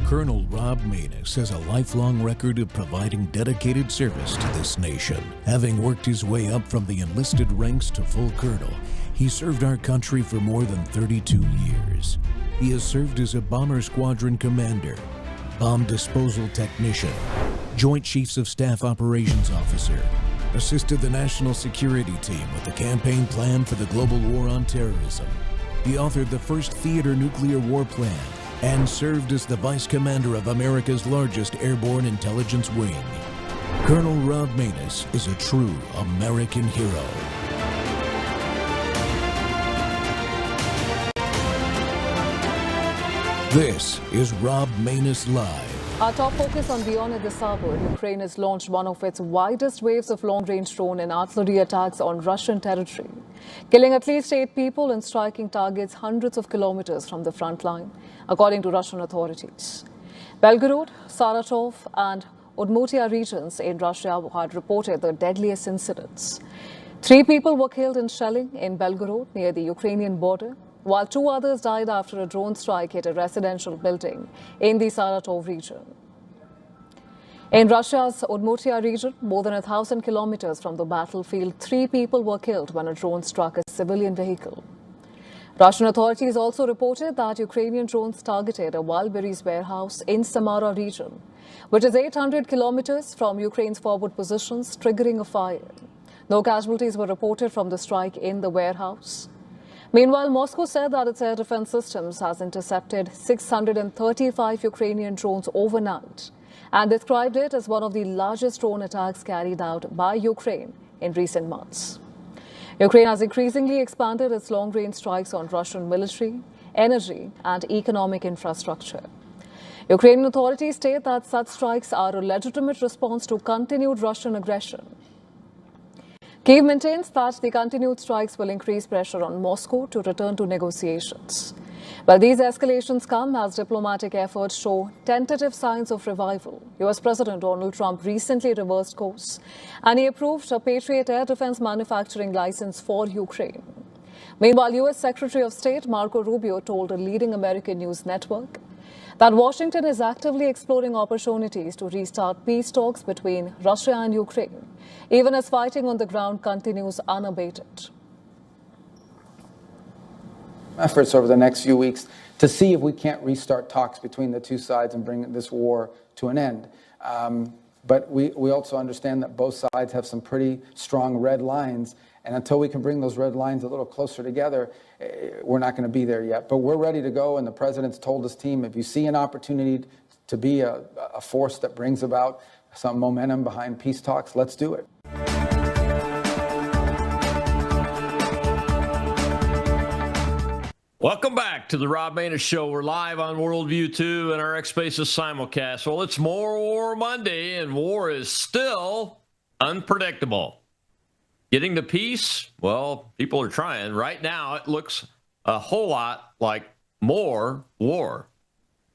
Colonel Rob Maness has a lifelong record of providing dedicated service to this nation. Having worked his way up from the enlisted ranks to full colonel, he served our country for more than 32 years. He has served as a bomber squadron commander, bomb disposal technician, Joint Chiefs of Staff operations officer, assisted the national security team with the campaign plan for the global war on terrorism. He authored the first theater nuclear war plan and served as the vice commander of America's largest airborne intelligence wing. Colonel Rob Maness is a true American hero. This is Rob Maness Live. Our top focus on beyond at this hour. Ukraine has launched one of its widest waves of long-range drone and artillery attacks on Russian territory, killing at least 8 people and striking targets hundreds of kilometers from the front line, according to Russian authorities. Belgorod, Saratov and Udmurtia regions in Russia had reported the deadliest incidents. 3 people were killed in shelling in Belgorod near the Ukrainian border, while 2 others died after a drone strike hit a residential building in the Saratov region. In Russia's Udmurtia region, more than 1,000 kilometers from the battlefield, 3 people were killed when a drone struck a civilian vehicle. Russian authorities also reported that Ukrainian drones targeted a Wildberries warehouse in Samara region, which is 800 kilometers from Ukraine's forward positions, triggering a fire. No casualties were reported from the strike in the warehouse. Meanwhile, Moscow said that its air defense systems has intercepted 635 Ukrainian drones overnight and described it as one of the largest drone attacks carried out by Ukraine in recent months. Ukraine has increasingly expanded its long-range strikes on Russian military, energy and economic infrastructure. Ukrainian authorities state that such strikes are a legitimate response to continued Russian aggression. Kyiv maintains that the continued strikes will increase pressure on Moscow to return to negotiations. But these escalations come as diplomatic efforts show tentative signs of revival. US President Donald Trump recently reversed course and he approved a Patriot air defense manufacturing license for Ukraine. Meanwhile, US Secretary of State Marco Rubio told a leading American news network that Washington is actively exploring opportunities to restart peace talks between Russia and Ukraine, even as fighting on the ground continues unabated. Efforts over the next few weeks to see if we can't restart talks between the two sides and bring this war to an end. But we also understand that both sides have some pretty strong red lines, and until we can bring those red lines a little closer together, we're not going to be there yet. But we're ready to go, and the president's told his team, if you see an opportunity to be a force that brings about some momentum behind peace talks, let's do it. Welcome back to the Rob Maness Show. We're live on Worldview 2 and our X Spaces simulcast. Well, it's more War Monday, and war is still unpredictable. Getting to peace, well, people are trying. Right now, it looks a whole lot like more war.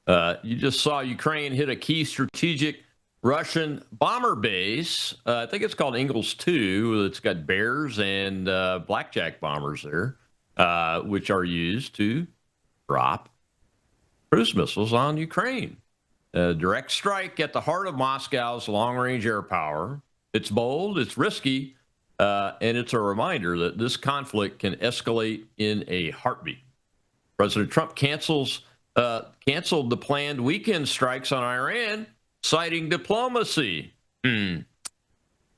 You just saw Ukraine hit a key strategic Russian bomber base. I think it's called Ingalls 2. It's got Bears and Blackjack bombers there, which are used to drop cruise missiles on Ukraine. A direct strike at the heart of Moscow's long-range air power. It's bold, it's risky, and it's a reminder that this conflict can escalate in a heartbeat. President Trump canceled the planned weekend strikes on Iran, citing diplomacy. Is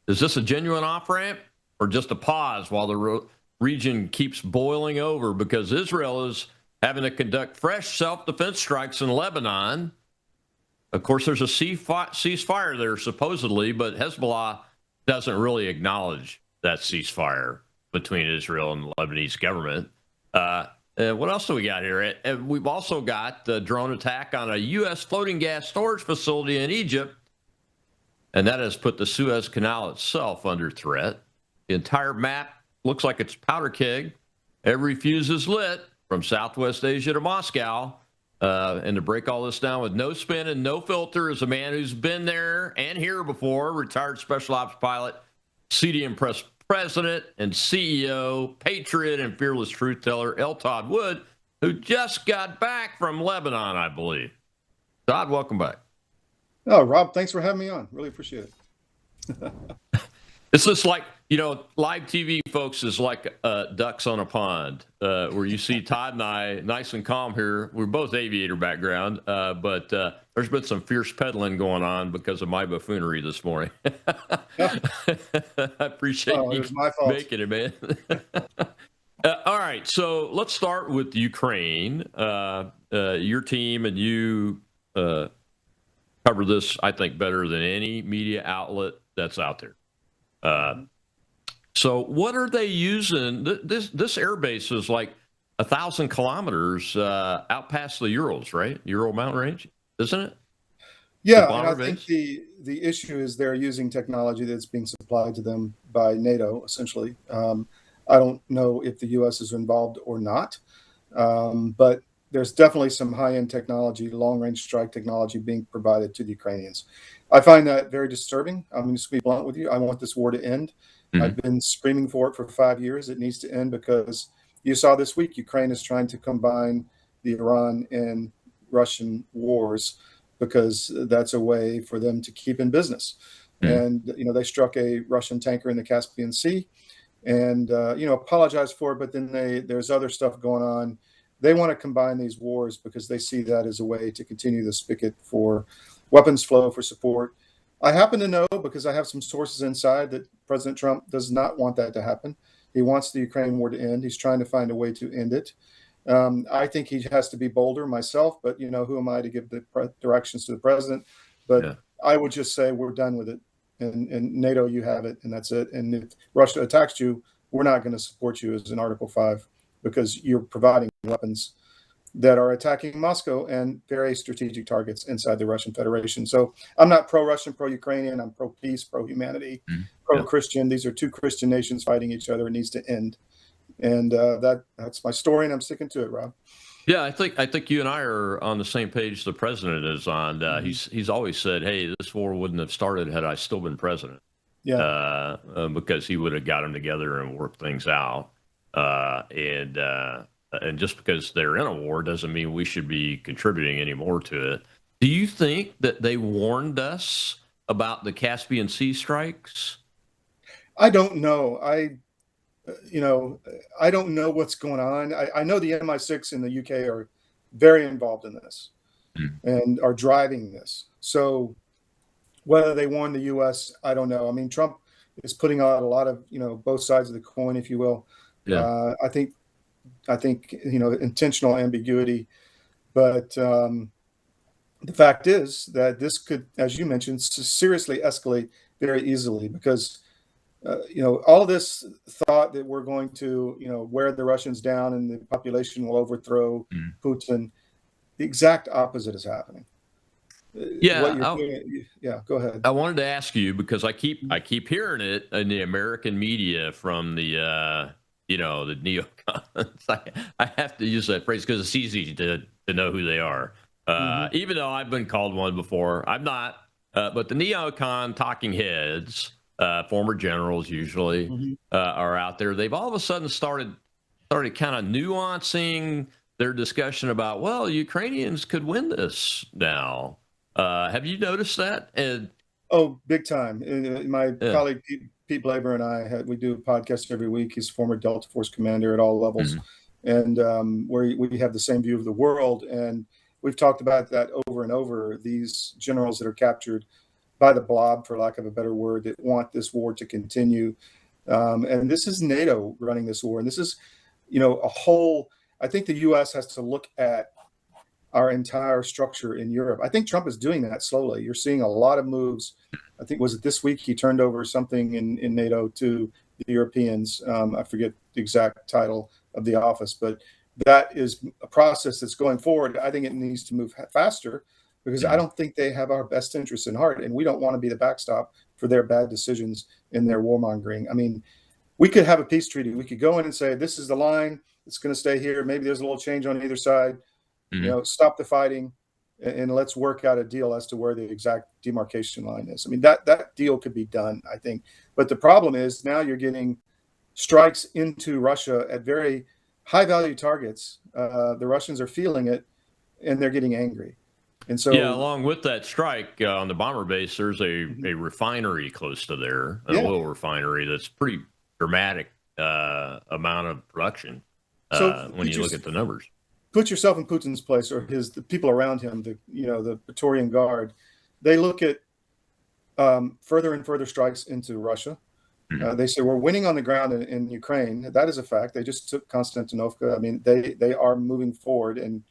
this a genuine off-ramp or just a pause while the region keeps boiling over because Israel is having to conduct fresh self-defense strikes in Lebanon? Of course, there's a ceasefire there, supposedly, but Hezbollah doesn't really acknowledge that ceasefire between Israel and the Lebanese government. What else do we got here? We've also got the drone attack on a U.S. floating gas storage facility in Egypt, and that has put the Suez Canal itself under threat. The entire map looks like it's powder keg. Every fuse is lit from Southwest Asia to Moscow. And to break all this down with no spin and no filter is a man who's been there and here before, retired special ops pilot, CDM president and CEO, patriot and fearless truth teller, L. Todd Wood, who just got back from Lebanon, I believe. Todd, welcome back. Oh, Rob, thanks for having me on. Really appreciate it. It's just like, live TV, folks, is like ducks on a pond, where you see Todd and I nice and calm here. We're both aviator background, but there's been some fierce peddling going on because of my buffoonery this morning. I appreciate you my fault. making it, man. All right, so let's start with Ukraine. Your team and you cover this, I think, better than any media outlet that's out there. So what are they using? This air base is like 1,000 kilometers out past the Urals, right? Ural mountain range, isn't it? Yeah, and I think the issue is they're using technology that's being supplied to them by NATO, essentially. I don't know if the U.S. is involved or not, but there's definitely some high-end technology, long-range strike technology being provided to the Ukrainians. I find that very disturbing. I'm going to be blunt with you. I want this war to end. I've been screaming for it for 5 years. It needs to end because you saw this week, Ukraine is trying to combine the Iran and Russian wars because that's a way for them to keep in business. And, they struck a Russian tanker in the Caspian Sea and, apologized for it. But then there's other stuff going on. They want to combine these wars because they see that as a way to continue the spigot for weapons flow, for support. I happen to know, because I have some sources inside, that President Trump does not want that to happen. He wants the Ukraine war to end. He's trying to find a way to end it. I think he has to be bolder myself, but, who am I to give the directions to the president? But I would just say we're done with it. And NATO, you have it, and that's it. And if Russia attacks you, we're not going to support you as an Article 5 because you're providing weapons that are attacking Moscow and very strategic targets inside the Russian Federation. So I'm not pro-Russian, pro-Ukrainian. I'm pro-peace, pro-humanity, pro-Christian. These are two Christian nations fighting each other. It needs to end. And that's my story, and I'm sticking to it, Rob. Yeah, I think you and I are on the same page the president is on. He's always said, hey, this war wouldn't have started had I still been president. Yeah. Because he would have got them together and worked things out. And just because they're in a war doesn't mean we should be contributing any more to it. Do you think that they warned us about the Caspian Sea strikes? I don't know. I don't know what's going on. I know the MI6 in the UK are very involved in this and are driving this. So whether they warned the US, I don't know. I mean, Trump is putting out a lot of, both sides of the coin, if you will. Yeah. I think intentional ambiguity, but the fact is that this could, as you mentioned, seriously escalate very easily because all this thought that we're going to wear the Russians down and the population will overthrow Putin. The exact opposite is happening. Go ahead. I wanted to ask you because I keep hearing it in the American media from the the neocons. I have to use that phrase because it's easy to know who they are. Even though I've been called one before, I'm not. But the neocon talking heads, former generals usually, are out there. They've all of a sudden started kind of nuancing their discussion about, well, Ukrainians could win this now. Have you noticed that? Oh, big time. My colleague Pete Blaber and I we do a podcast every week. He's former Delta Force commander at all levels, and where we have the same view of the world. And we've talked about that over and over. These generals that are captured by the blob, for lack of a better word, that want this war to continue. And this is NATO running this war, and this is, a whole. I think the U.S. has to look at our entire structure in Europe. I think Trump is doing that slowly. You're seeing a lot of moves. I think, was it this week, he turned over something in NATO to the Europeans. I forget the exact title of the office, but that is a process that's going forward. I think it needs to move faster because I don't think they have our best interests in heart, and we don't want to be the backstop for their bad decisions in their warmongering. I mean, we could have a peace treaty. We could go in and say, this is the line. It's going to stay here. Maybe there's a little change on either side. Stop the fighting and let's work out a deal as to where the exact demarcation line is. I mean, that deal could be done, I think. But the problem is now you're getting strikes into Russia at very high value targets. The Russians are feeling it and they're getting angry. And so, yeah, along with that strike on the bomber base, there's a refinery close to there, an oil refinery that's pretty dramatic amount of production when you look at the numbers. Put yourself in Putin's place, or the people around him, the Praetorian Guard. They look at further and further strikes into Russia. They say we're winning on the ground in Ukraine. That is a fact. They just took Konstantinovka. I mean, they are moving forward, and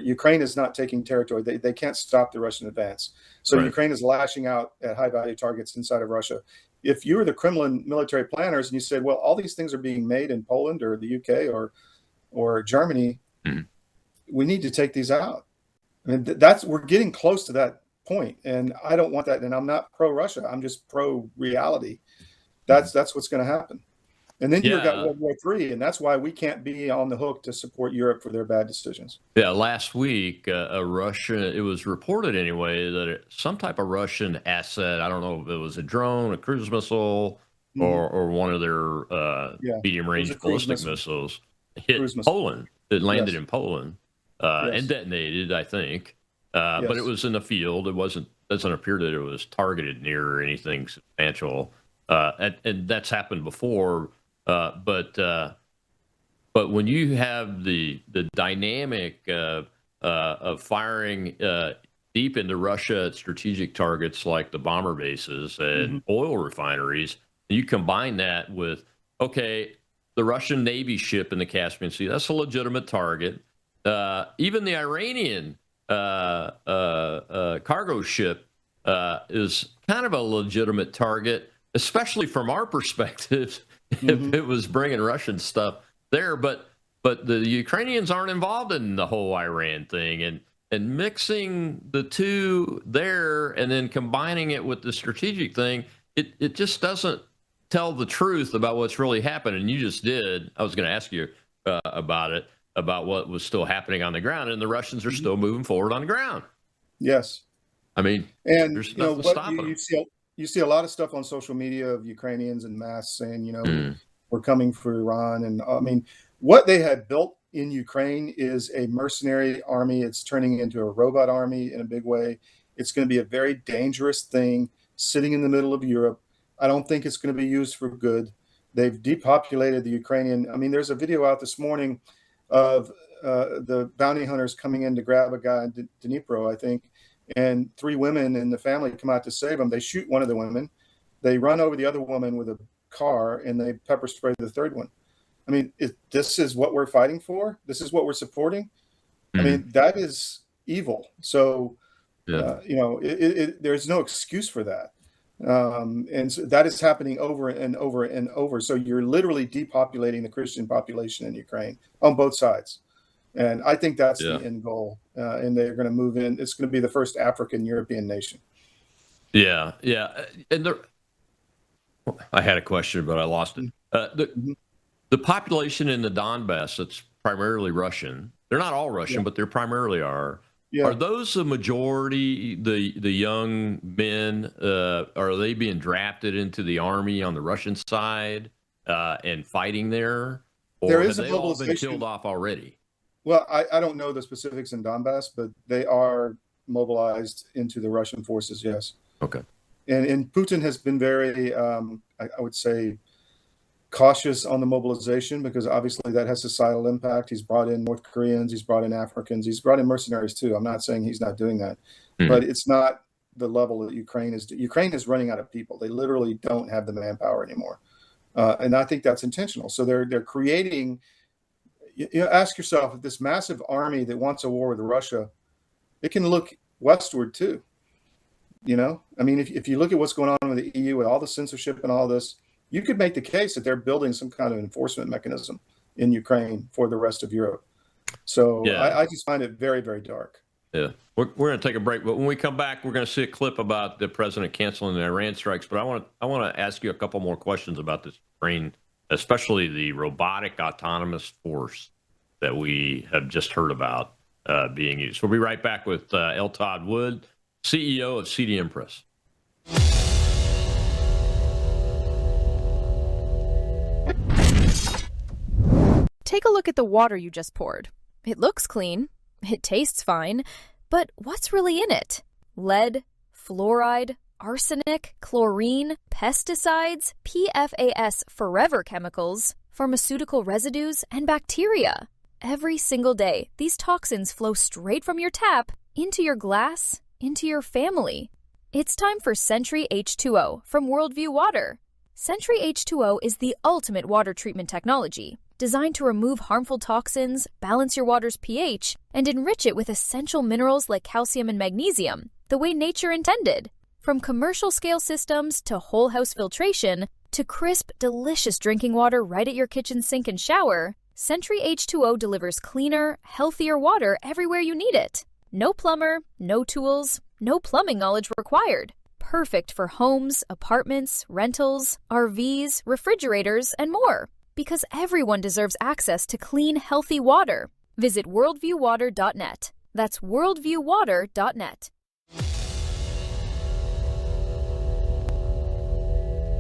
Ukraine is not taking territory. They can't stop the Russian advance. So Ukraine is lashing out at high value targets inside of Russia. If you were the Kremlin military planners and you said, well, all these things are being made in Poland or the UK or Germany, we need to take these out. I mean, we're getting close to that point, and I don't want that. And I'm not pro Russia. I'm just pro reality. That's what's going to happen. And then you've got World War III, and that's why we can't be on the hook to support Europe for their bad decisions. Yeah, last week, it was reported anyway that some type of Russian asset, I don't know if it was a drone, a cruise missile, or one of their medium-range ballistic missiles, hit Poland. It landed in Poland and detonated, I think. But it was in the field. Doesn't appear that it was targeted near anything substantial. And that's happened before. But when you have the dynamic of firing deep into Russia at strategic targets like the bomber bases and oil refineries, you combine that with, the Russian Navy ship in the Caspian Sea, that's a legitimate target. Even the Iranian cargo ship is kind of a legitimate target, especially from our perspective. If it was bringing Russian stuff there, but the Ukrainians aren't involved in the whole Iran thing, and mixing the two there and then combining it with the strategic thing, it just doesn't tell the truth about what's really happening. And you just did. I was going to ask you about what was still happening on the ground, and the Russians are still moving forward on the ground. Yes, I mean, and there's nothing stopping them. You see a lot of stuff on social media of Ukrainians en masse saying, we're coming for Iran. And I mean, what they had built in Ukraine is a mercenary army. It's turning into a robot army in a big way. It's going to be a very dangerous thing sitting in the middle of Europe. I don't think it's going to be used for good. They've depopulated the Ukrainian. I mean, there's a video out this morning of the bounty hunters coming in to grab a guy in Dnipro, I think. And 3 women in the family come out to save them. They shoot one of the women. They run over the other woman with a car, and they pepper spray the third one. I mean, this is what we're fighting for? This is what we're supporting? I mean, that is evil. So, there's no excuse for that. And so that is happening over and over and over. So you're literally depopulating the Christian population in Ukraine on both sides. And I think that's the end goal. And they're going to move in. It's going to be the first African European nation. Yeah. And I had a question, but I lost it. The population in the Donbass, that's primarily Russian. They're not all Russian, but they primarily are. Yeah. Are those the majority, the young men? Are they being drafted into the army on the Russian side and fighting there? Or there is have they all been killed off already? Well, I don't know the specifics in Donbass, but they are mobilized into the Russian forces, yes. Okay. And Putin has been very, I would say, cautious on the mobilization, because obviously that has societal impact. He's brought in North Koreans, he's brought in Africans, he's brought in mercenaries too. I'm not saying he's not doing that, but it's not the level that Ukraine is. Ukraine is running out of people. They literally don't have the manpower anymore. And I think that's intentional. So they're creating, ask yourself, if this massive army that wants a war with Russia, it can look westward too. I mean, if you look at what's going on with the EU with all the censorship and all this, you could make the case that they're building some kind of enforcement mechanism in Ukraine for the rest of Europe. So I just find it very, very dark. Yeah, we're going to take a break, but when we come back, we're going to see a clip about the president canceling the Iran strikes. But I want to ask you a couple more questions about this Ukraine, especially the robotic autonomous force that we have just heard about being used. We'll be right back with L. Todd Wood, CEO of CDM Press. Take a look at the water you just poured. It looks clean. It tastes fine. But what's really in it? Lead, fluoride, arsenic, chlorine, pesticides, PFAS forever chemicals, pharmaceutical residues, and bacteria. Every single day, these toxins flow straight from your tap into your glass, into your family. It's time for Sentry H2O from Worldview Water. Sentry H2O is the ultimate water treatment technology, designed to remove harmful toxins, balance your water's pH, and enrich it with essential minerals like calcium and magnesium, the way nature intended. From commercial-scale systems to whole-house filtration to crisp, delicious drinking water right at your kitchen sink and shower, Sentry H2O delivers cleaner, healthier water everywhere you need it. No plumber, no tools, no plumbing knowledge required. Perfect for homes, apartments, rentals, RVs, refrigerators, and more. Because everyone deserves access to clean, healthy water. Visit worldviewwater.net. That's worldviewwater.net.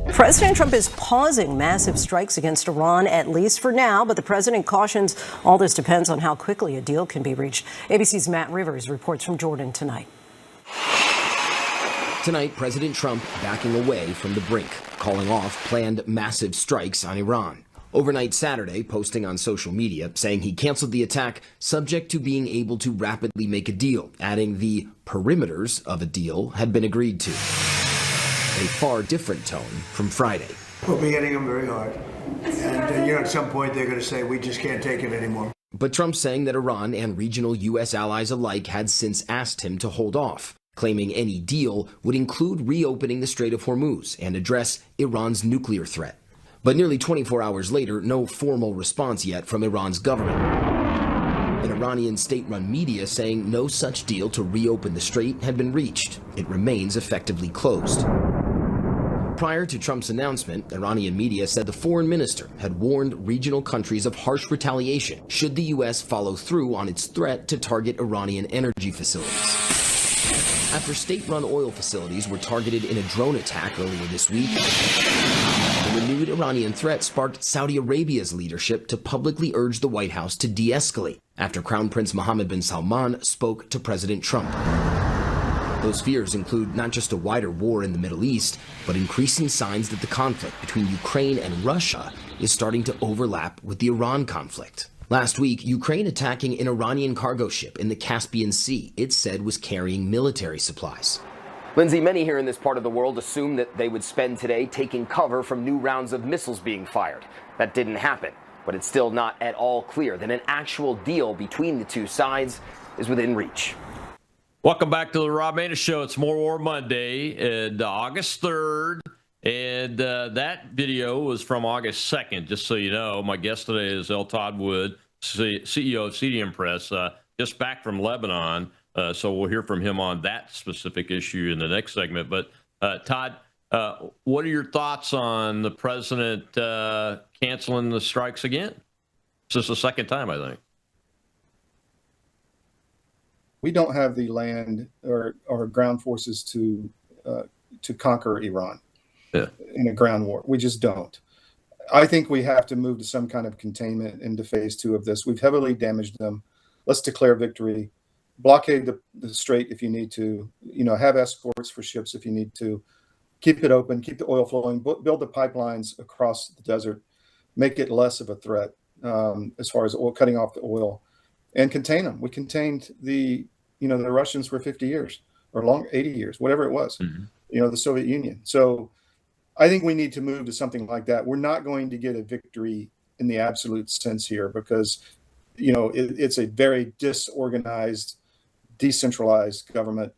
President Trump is pausing massive strikes against Iran, at least for now, but the president cautions all this depends on how quickly a deal can be reached. ABC's Matt Rivers reports from Jordan tonight. Tonight, President Trump backing away from the brink, calling off planned massive strikes on Iran. Overnight Saturday, posting on social media, saying he canceled the attack subject to being able to rapidly make a deal, adding the perimeters of a deal had been agreed to. A far different tone from Friday. We'll be hitting them very hard. And, at some point they're going to say, we just can't take it anymore. But Trump saying that Iran and regional U.S. allies alike had since asked him to hold off, claiming any deal would include reopening the Strait of Hormuz and address Iran's nuclear threat. But nearly 24 hours later, no formal response yet from Iran's government. An Iranian state-run media saying no such deal to reopen the strait had been reached. It remains effectively closed. Prior to Trump's announcement, Iranian media said the foreign minister had warned regional countries of harsh retaliation should the U.S. follow through on its threat to target Iranian energy facilities. After state-run oil facilities were targeted in a drone attack earlier this week, the renewed Iranian threat sparked Saudi Arabia's leadership to publicly urge the White House to de-escalate after Crown Prince Mohammed bin Salman spoke to President Trump. Those fears include not just a wider war in the Middle East, but increasing signs that the conflict between Ukraine and Russia is starting to overlap with the Iran conflict. Last week, Ukraine attacking an Iranian cargo ship in the Caspian Sea it said was carrying military supplies. Lindsay, many here in this part of the world assumed that they would spend today taking cover from new rounds of missiles being fired. That didn't happen, but it's still not at all clear that an actual deal between the two sides is within reach. Welcome back to the Rob Maness Show. It's More War Monday, and August 3rd. And that video was from August 2nd, just so you know. My guest today is L. Todd Wood, CEO of CDM Press, just back from Lebanon. So we'll hear from him on that specific issue in the next segment. But, Todd, what are your thoughts on the president canceling the strikes again? This is the second time, I think. We don't have the land or ground forces to conquer Iran in a ground war. We just don't. I think we have to move to some kind of containment into phase 2 of this. We've heavily damaged them. Let's declare victory. Blockade the strait if you need to. Have escorts for ships if you need to. Keep it open. Keep the oil flowing. Build the pipelines across the desert. Make it less of a threat as far as cutting off the oil. And contain them. We contained the Russians for 50 years or 80 years, whatever it was, the Soviet Union. So I think we need to move to something like that. We're not going to get a victory in the absolute sense here because, it's a very disorganized, decentralized government.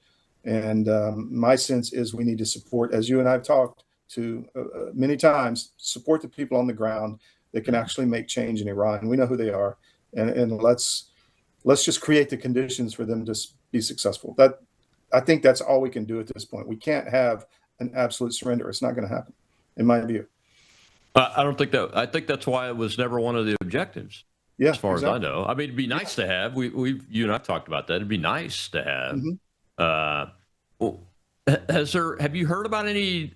And my sense is we need to support, as you and I have talked to many times, support the people on the ground that can actually make change in Iran. We know who they are. And let's just create the conditions for them to be successful. I think that's all we can do at this point. We can't have an absolute surrender. It's not going to happen, in my view. I don't think that. I think that's why it was never one of the objectives. Yeah, as far exactly. as I know. I mean, it'd be nice to have. You and I talked about that. It'd be nice to have. Have you heard about any?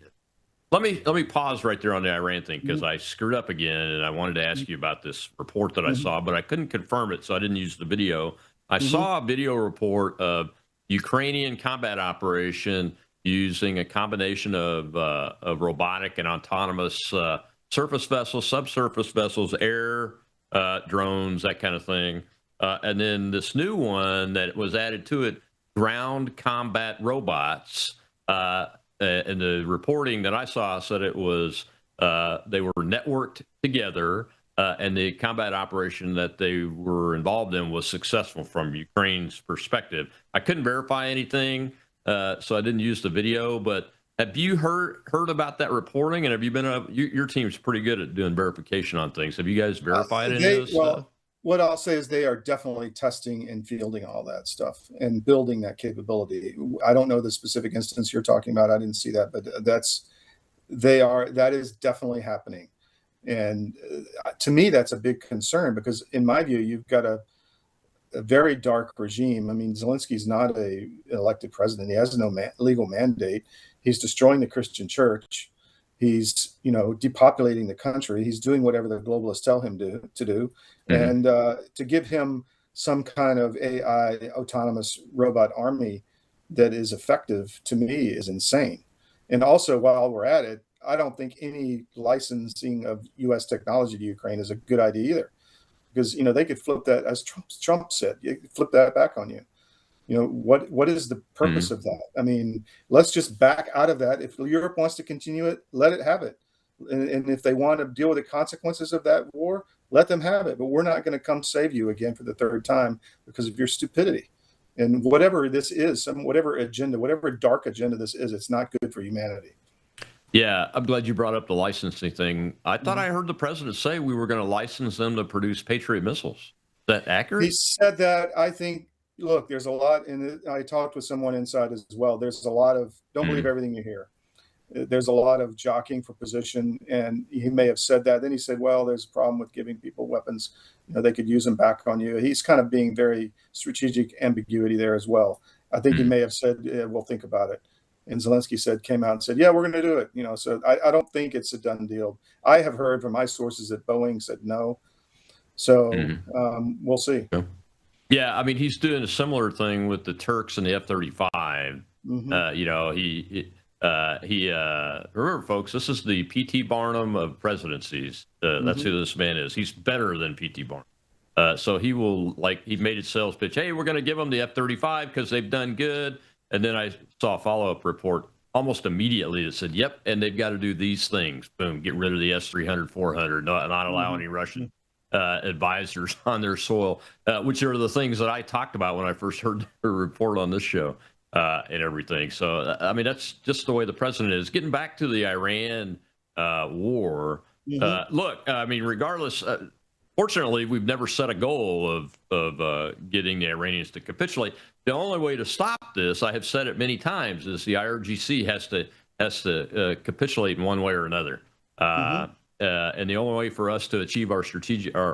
Let me pause right there on the Iran thing because I screwed up again, and I wanted to ask you about this report that I saw, but I couldn't confirm it, so I didn't use the video. I saw a video report of Ukrainian combat operation using a combination of robotic and autonomous surface vessels, subsurface vessels, air drones, that kind of thing. And then this new one that was added to it, ground combat robots. And the reporting that I saw said it was they were networked together, and the combat operation that they were involved in was successful from Ukraine's perspective. I couldn't verify anything, so I didn't use the video. But have you heard about that reporting? And have you been your team's pretty good at doing verification on things? Have you guys verified any of this stuff? What I'll say is they are definitely testing and fielding all that stuff and building that capability. I don't know the specific instance you're talking about. I didn't see that, but that is definitely happening. And to me, that's a big concern because in my view, you've got a very dark regime. I mean, Zelensky's not an elected president. He has no legal mandate. He's destroying the Christian church. He's, depopulating the country. He's doing whatever the globalists tell him to do. Mm-hmm. And to give him some kind of AI autonomous robot army that is effective, to me, is insane. And also, while we're at it, I don't think any licensing of U.S. technology to Ukraine is a good idea either. Because, they could flip that, as Trump said, you could flip that back on you. What is the purpose of that? I mean, let's just back out of that. If Europe wants to continue it, let it have it. And if they want to deal with the consequences of that war, let them have it. But we're not going to come save you again for the third time because of your stupidity. And whatever this is, whatever agenda, whatever dark agenda this is, it's not good for humanity. Yeah, I'm glad you brought up the licensing thing. I thought I heard the president say we were going to license them to produce Patriot missiles. Is that accurate? He said that. I think, look, there's a lot in it. I talked with someone inside as well. There's a lot of, don't believe everything you hear. There's a lot of jockeying for position, and he may have said that. Then he said, well, there's a problem with giving people weapons. They could use them back on you. He's kind of being very strategic ambiguity there as well. I think he may have said, yeah, we'll think about it. And Zelensky came out and said, yeah, we're going to do it. So I don't think it's a done deal. I have heard from my sources that Boeing said no. So we'll see. Yeah, I mean, he's doing a similar thing with the Turks and the F-35. He remember, folks, this is the P.T. Barnum of presidencies. That's who this man is. He's better than P.T. Barnum. So he will, he made his sales pitch. Hey, we're going to give them the F-35 because they've done good. And then I saw a follow-up report almost immediately that said, yep, and they've got to do these things. Boom, get rid of the S-300, 400, not allow any Russian advisors on their soil, which are the things that I talked about when I first heard the report on this show and everything. So, I mean, that's just the way the president is. Getting back to the Iran war, look, I mean, regardless, fortunately, we've never set a goal of getting the Iranians to capitulate. The only way to stop this, I have said it many times, is the IRGC has to capitulate in one way or another. And the only way for us to achieve our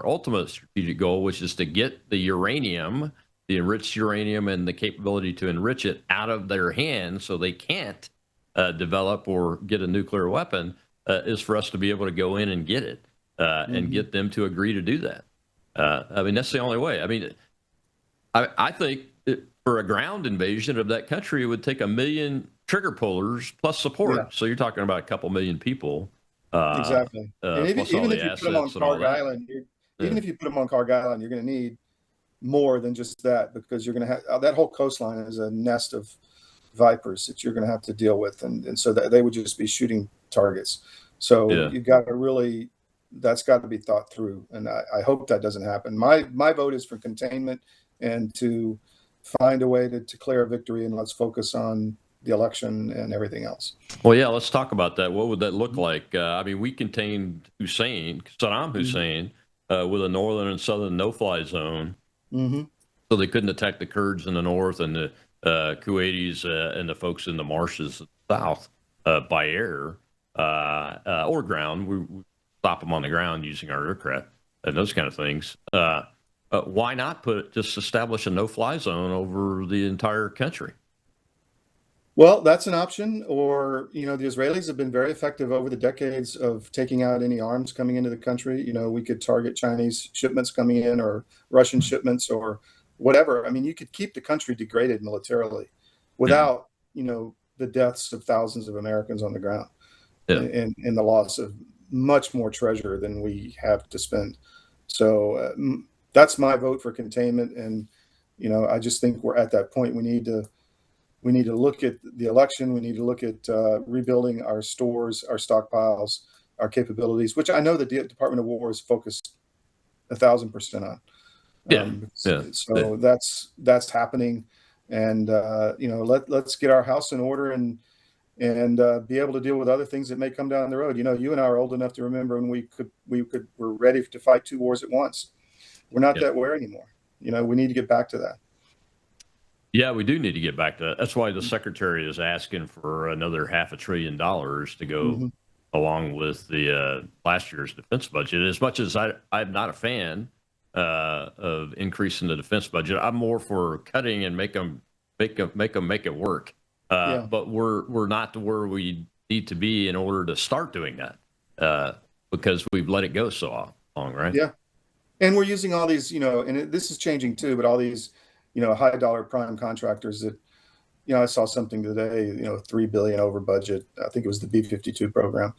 ultimate strategic goal, which is to get the uranium, the enriched uranium, and the capability to enrich it out of their hands, so they can't develop or get a nuclear weapon, is for us to be able to go in and get it. And get them to agree to do that. I mean, that's the only way. I mean, I think for a ground invasion of that country, it would take 1 million trigger pullers plus support. Yeah. So you're talking about a couple million people. Exactly. And even if you put them on Karg Island, even if you put them on Karg Island, you're going to need more than just that, because you're going to have that whole coastline is a nest of vipers that you're going to have to deal with, and so that they would just be shooting targets. So you've got to really. That's got to be thought through, and I hope that doesn't happen. My vote is for containment and to find a way to declare a victory, and let's focus on the election and everything else. Well, yeah, let's talk about that. What would that look like? I mean, we contained Saddam Hussein, with a northern and southern no-fly zone, so they couldn't attack the Kurds in the north and the Kuwaitis and the folks in the marshes south by air or ground. We stop them on the ground using our aircraft and those kind of things. Why not just establish a no-fly zone over the entire country? Well, that's an option. Or, the Israelis have been very effective over the decades of taking out any arms coming into the country. We could target Chinese shipments coming in, or Russian shipments, or whatever. I mean, you could keep the country degraded militarily without, the deaths of thousands of Americans on the ground and the loss of much more treasure than we have to spend. So that's my vote for containment. And, I just think we're at that point. We need to look at the election. We need to look at rebuilding our stores, our stockpiles, our capabilities, which I know the Department of War is focused 1,000% on. So that's happening. And, let's get our house in order and be able to deal with other things that may come down the road. You and I are old enough to remember when we're ready to fight 2 wars at once. We're not that way anymore. We need to get back to that. Yeah, we do need to get back to that. That's why the secretary is asking for another $500 billion to go along with the last year's defense budget. As much as I'm not a fan of increasing the defense budget, I'm more for cutting and make them make it work. But we're not to where we need to be in order to start doing that because we've let it go so long, right? Yeah, and we're using all these, and this is changing too, but all these, high dollar prime contractors that, I saw something today, $3 billion over budget. I think it was the B-52 program.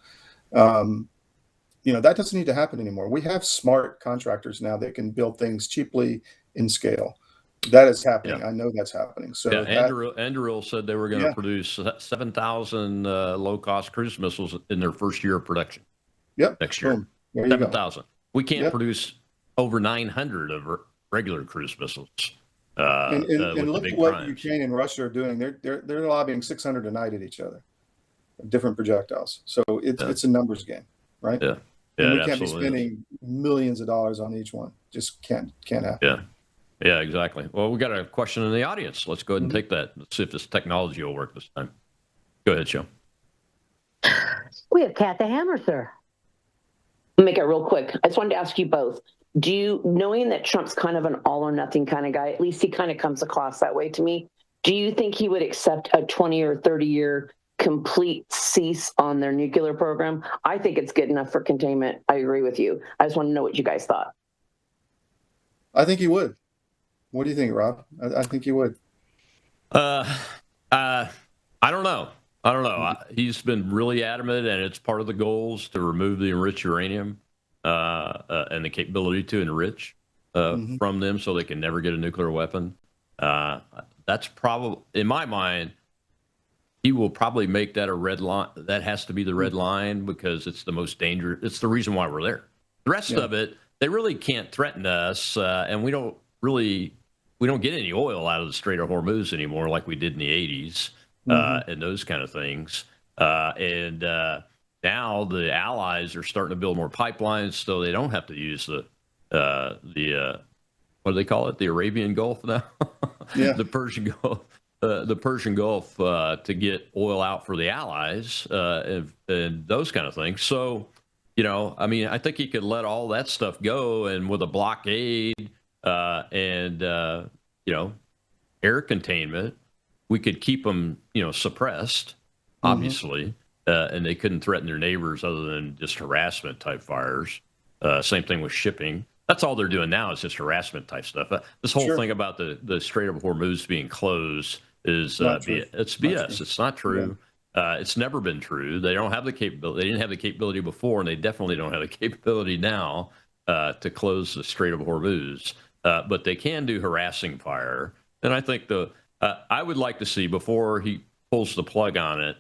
That doesn't need to happen anymore. We have smart contractors now that can build things cheaply in scale. That is happening. Yeah. I know that's happening. So Anduril said they were going to produce 7,000 low-cost cruise missiles in their first year of production. Yep. Next year. 7,000. We can't produce over 900 of regular cruise missiles. And look at what Ukraine and Russia are doing. They're lobbing 600 a night at each other, different projectiles. So it's a numbers game, right? Yeah. And we can't be spending millions of dollars on each one. Just can't happen. Yeah, exactly. Well, we got a question in the audience. Let's go ahead and take that. Let's see if this technology will work this time. Go ahead, Joe. We have Cat the Hammer, sir. I'll make it real quick. I just wanted to ask you both. Knowing that Trump's kind of an all or nothing kind of guy, at least he kind of comes across that way to me, do you think he would accept a 20 or 30-year complete cease on their nuclear program? I think it's good enough for containment. I agree with you. I just want to know what you guys thought. I think he would. What do you think, Rob? I think he would. I don't know. He's been really adamant, and it's part of the goals to remove the enriched uranium and the capability to enrich from them so they can never get a nuclear weapon. That's probably, in my mind, he will probably make that a red line. That has to be the red line because it's the most dangerous. It's the reason why we're there. The rest of it, they really can't threaten us, and we don't get any oil out of the Strait of Hormuz anymore like we did in the 80s and those kind of things. Now the allies are starting to build more pipelines so they don't have to use the what do they call it? The Arabian Gulf now? The Persian Gulf. The Persian Gulf to get oil out for the allies and those kind of things. So, I think he could let all that stuff go, and with a blockade and air containment, we could keep them, suppressed, obviously, and they couldn't threaten their neighbors other than just harassment type fires. Same thing with shipping. That's all they're doing now is just harassment type stuff. This whole thing about the Strait of Hormuz being closed is it's BS. It's not true. It's never been true. They don't have the capability. They didn't have the capability before, and they definitely don't have the capability now to close the Strait of Hormuz. But they can do harassing fire. And I think I would like to see before he pulls the plug on it,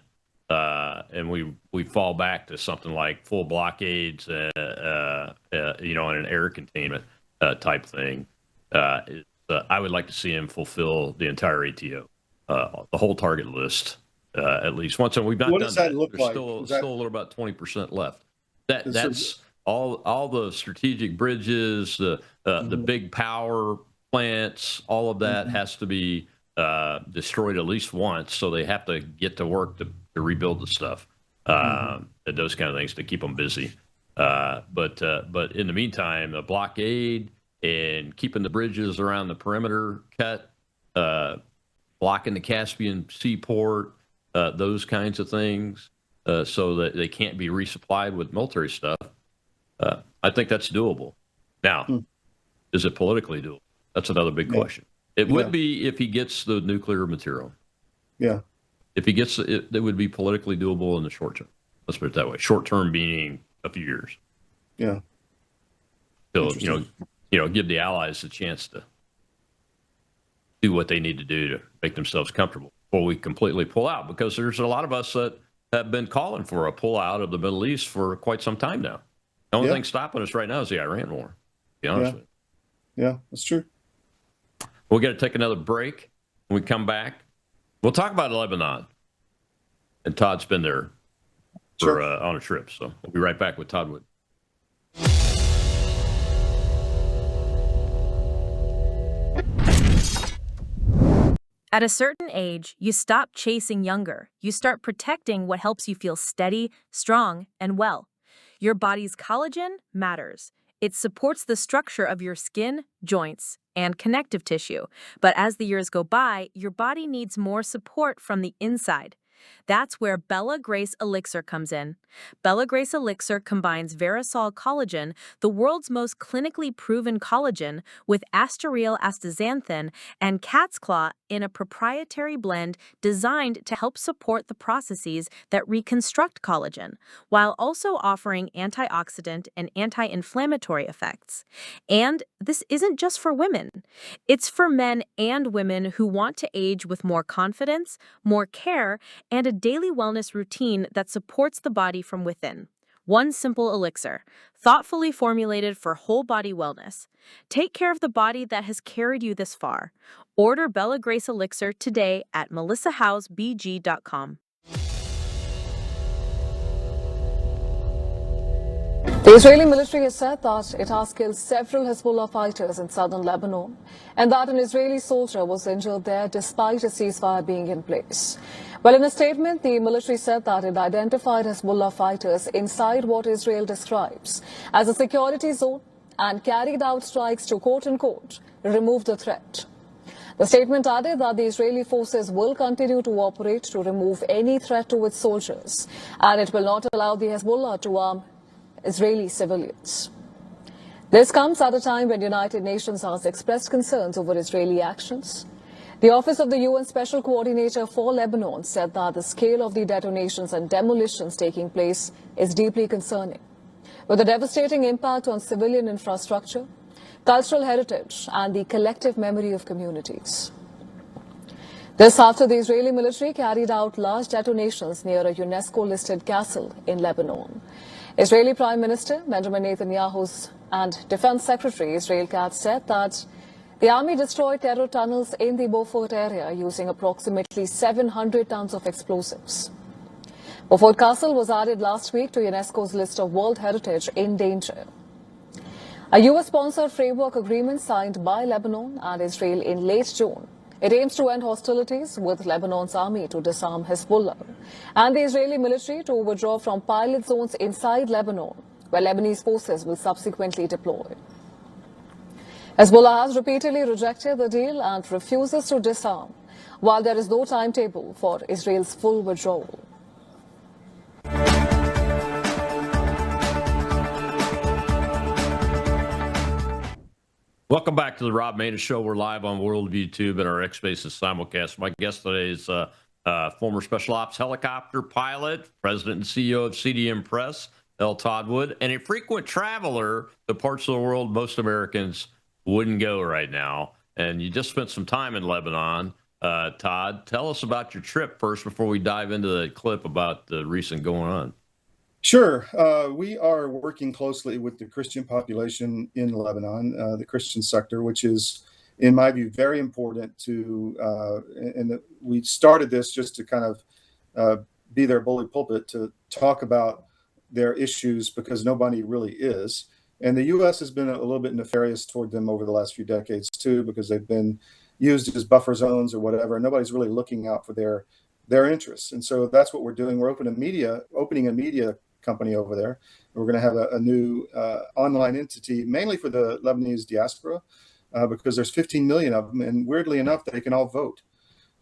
and we fall back to something like full blockades, and an air containment type thing. I would like to see him fulfill the entire ATO, the whole target list, at least once. And we've not done that. There's still a little about 20% left. That's all the strategic bridges, the big power plants, all of that has to be destroyed at least once. So they have to get to work to rebuild the stuff, and those kind of things to keep them busy. But in the meantime, the blockade and keeping the bridges around the perimeter cut, blocking the Caspian seaport, those kinds of things, so that they can't be resupplied with military stuff. I think that's doable. Now, is it politically doable? That's another big question. It would be if he gets the nuclear material. Yeah. If he gets it, it would be politically doable in the short term. Let's put it that way. Short term meaning a few years. Yeah. So, give the allies a chance to do what they need to do to make themselves comfortable before we completely pull out, because there's a lot of us that have been calling for a pullout of the Middle East for quite some time now. The only thing stopping us right now is the Iran war, to be honest with you. Yeah, that's true. We're going to take another break. When we come back, we'll talk about Lebanon. And Todd's been there for, on a trip, so we'll be right back with Todd Wood. At a certain age, you stop chasing younger. You start protecting what helps you feel steady, strong, and well. Your body's collagen matters. It supports the structure of your skin, joints, and connective tissue. But as the years go by, your body needs more support from the inside. That's where Bella Grace Elixir comes in. Bella Grace Elixir combines Verisol collagen, the world's most clinically proven collagen, with Asteryl astaxanthin and cat's claw in a proprietary blend designed to help support the processes that reconstruct collagen, while also offering antioxidant and anti-inflammatory effects. And this isn't just for women. It's for men and women who want to age with more confidence, more care, and a daily wellness routine that supports the body from within. One simple elixir, thoughtfully formulated for whole body wellness. Take care of the body that has carried you this far. Order Bella Grace Elixir today at melissahousebg.com. The Israeli military has said that it has killed several Hezbollah fighters in southern Lebanon and that an Israeli soldier was injured there despite a ceasefire being in place. Well, in a statement, the military said that it identified Hezbollah fighters inside what Israel describes as a security zone and carried out strikes to, quote-unquote, remove the threat. The statement added that the Israeli forces will continue to operate to remove any threat to its soldiers, and it will not allow the Hezbollah to arm Israeli civilians. This comes at a time when United Nations has expressed concerns over Israeli actions. The Office of the UN Special Coordinator for Lebanon said that the scale of the detonations and demolitions taking place is deeply concerning, with a devastating impact on civilian infrastructure, cultural heritage, and the collective memory of communities. This after the Israeli military carried out large detonations near a UNESCO-listed castle in Lebanon. Israeli Prime Minister Benjamin Netanyahu's and Defense Secretary Israel Katz said that the army destroyed terror tunnels in the Beaufort area using approximately 700 tons of explosives. Beaufort Castle was added last week to UNESCO's list of World Heritage in danger. A US-sponsored framework agreement signed by Lebanon and Israel in late June. It aims to end hostilities with Lebanon's army to disarm Hezbollah and the Israeli military to withdraw from pilot zones inside Lebanon, where Lebanese forces will subsequently deploy. Hezbollah has repeatedly rejected the deal and refuses to disarm, while there is no timetable for Israel's full withdrawal. Welcome back to the Rob Maness Show. We're live on Worldview Tube and our X Spaces simulcast. My guest today is former Special Ops helicopter pilot, president and CEO of CDM Press, L. Todd Wood, and a frequent traveler to parts of the world most Americans wouldn't go right now. And you just spent some time in Lebanon. Todd, tell us about your trip first before we dive into the clip about the recent going on. Sure. We are working closely with the Christian population in Lebanon, the Christian sector, which is, in my view, very important to, and we started this just to kind of be their bully pulpit to talk about their issues because nobody really is. And the U.S. has been a little bit nefarious toward them over the last few decades, too, because they've been used as buffer zones or whatever. Nobody's really looking out for their interests. And so that's what we're doing. We're opening a media company over there. We're going to have a new online entity, mainly for the Lebanese diaspora, because there's 15 million of them. And weirdly enough, they can all vote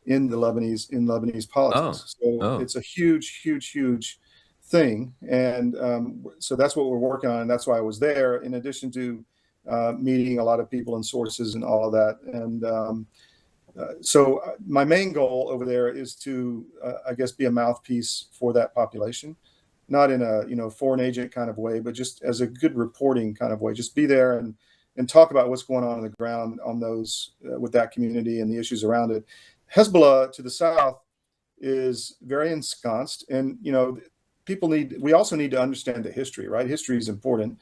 in Lebanese politics. It's a huge thing. And so that's what we're working on. And that's why I was there. In addition to meeting a lot of people and sources and all of that. And so my main goal over there is to, I guess, be a mouthpiece for that population, not in a foreign agent kind of way, but just as a good reporting kind of way. Just be there and talk about what's going on the ground on those with that community and the issues around it. Hezbollah to the south is very ensconced, and we also need to understand the history, right? History is important.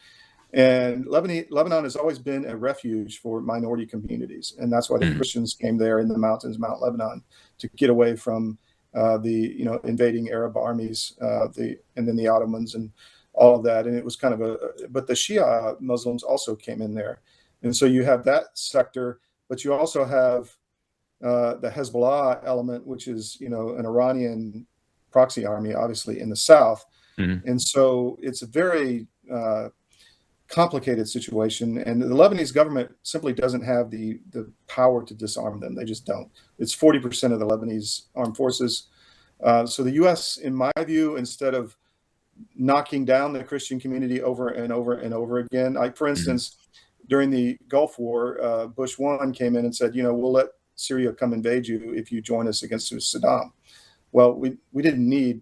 And Lebanon has always been a refuge for minority communities. And that's why the Christians came there in the mountains, Mount Lebanon, to get away from the invading Arab armies, and then the Ottomans and all of that. And it was kind of but the Shia Muslims also came in there. And so you have that sector, but you also have the Hezbollah element, which is, an Iranian proxy army, obviously, in the south. And so it's a very complicated situation, and the Lebanese government simply doesn't have the power to disarm them. They just don't. It's 40% of the Lebanese armed forces. So the U.S., in my view, instead of knocking down the Christian community over and over and over again, for instance, during the Gulf War, Bush 1 came in and said, we'll let Syria come invade you if you join us against Saddam. Well, we didn't need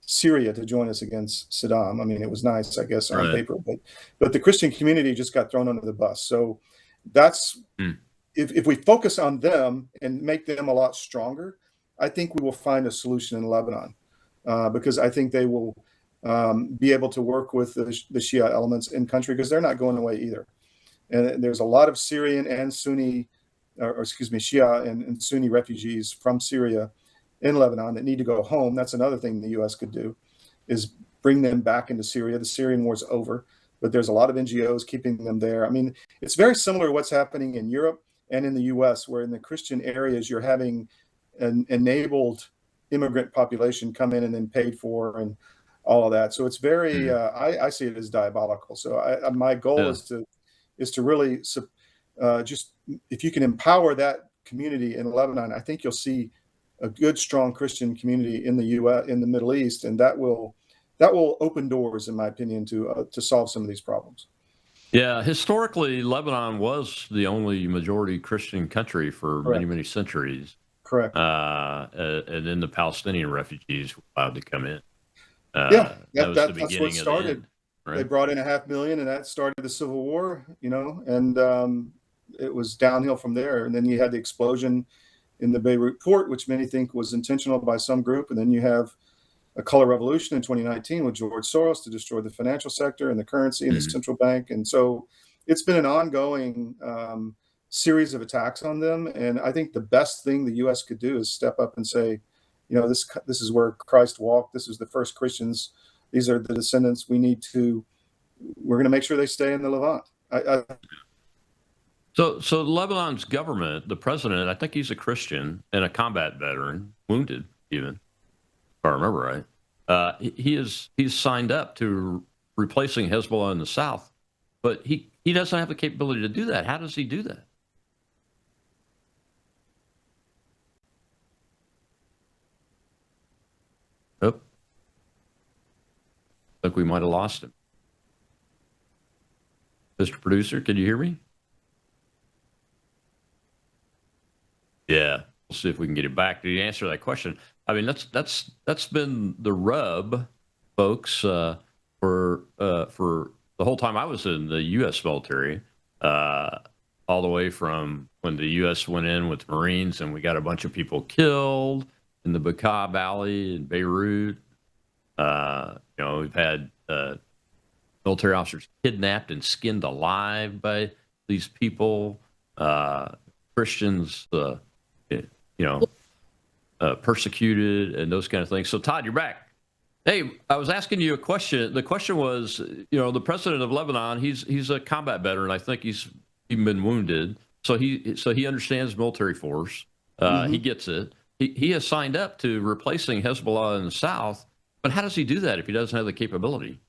Syria to join us against Saddam. I mean, it was nice, I guess, on paper, but the Christian community just got thrown under the bus. So that's if we focus on them and make them a lot stronger, I think we will find a solution in Lebanon, because I think they will be able to work with the Shia elements in country, because they're not going away either. And there's a lot of Syrian and Sunni, Shia and Sunni refugees from Syria in Lebanon that need to go home. That's another thing the U.S. could do, is bring them back into Syria. The Syrian war's over, but there's a lot of NGOs keeping them there. I mean, it's very similar to what's happening in Europe and in the U.S., where in the Christian areas, you're having an enabled immigrant population come in and then paid for and all of that. So it's very, I see it as diabolical. So my goal is to really just, if you can empower that community in Lebanon, I think you'll see a good, strong Christian community in the U.S., in the Middle East, and that will open doors, in my opinion, to solve some of these problems. Yeah, historically, Lebanon was the only majority Christian country for many centuries. Correct. And then the Palestinian refugees were allowed to come in. That's the what started. Right? They brought in 500,000, and that started the Civil War. And it was downhill from there. And then you had the explosion in the Beirut port, which many think was intentional by some group. And then you have a color revolution in 2019 with George Soros to destroy the financial sector and the currency and the central bank. And so it's been an ongoing series of attacks on them. And I think the best thing the U.S. could do is step up and say, this is where Christ walked. This is the first Christians. These are the descendants. We're going to make sure they stay in the Levant. So Lebanon's government, the president, I think he's a Christian and a combat veteran, wounded even, if I remember right. He's signed up to replacing Hezbollah in the south, but he doesn't have the capability to do that. How does he do that? Oh, I think we might have lost him. Mr. Producer, can you hear me? Yeah, we'll see if we can get it back. Did you answer that question? I mean, that's been the rub, folks, for the whole time I was in the U.S. military, all the way from when the U.S. went in with Marines and we got a bunch of people killed in the Bekaa Valley in Beirut. We've had military officers kidnapped and skinned alive by these people, Christians, persecuted and those kind of things. So, Todd, you're back. Hey, I was asking you a question. The question was, the president of Lebanon, he's a combat veteran. I think he's been wounded. So he understands military force. He gets it. He has signed up to replacing Hezbollah in the south. But how does he do that if he doesn't have the capability?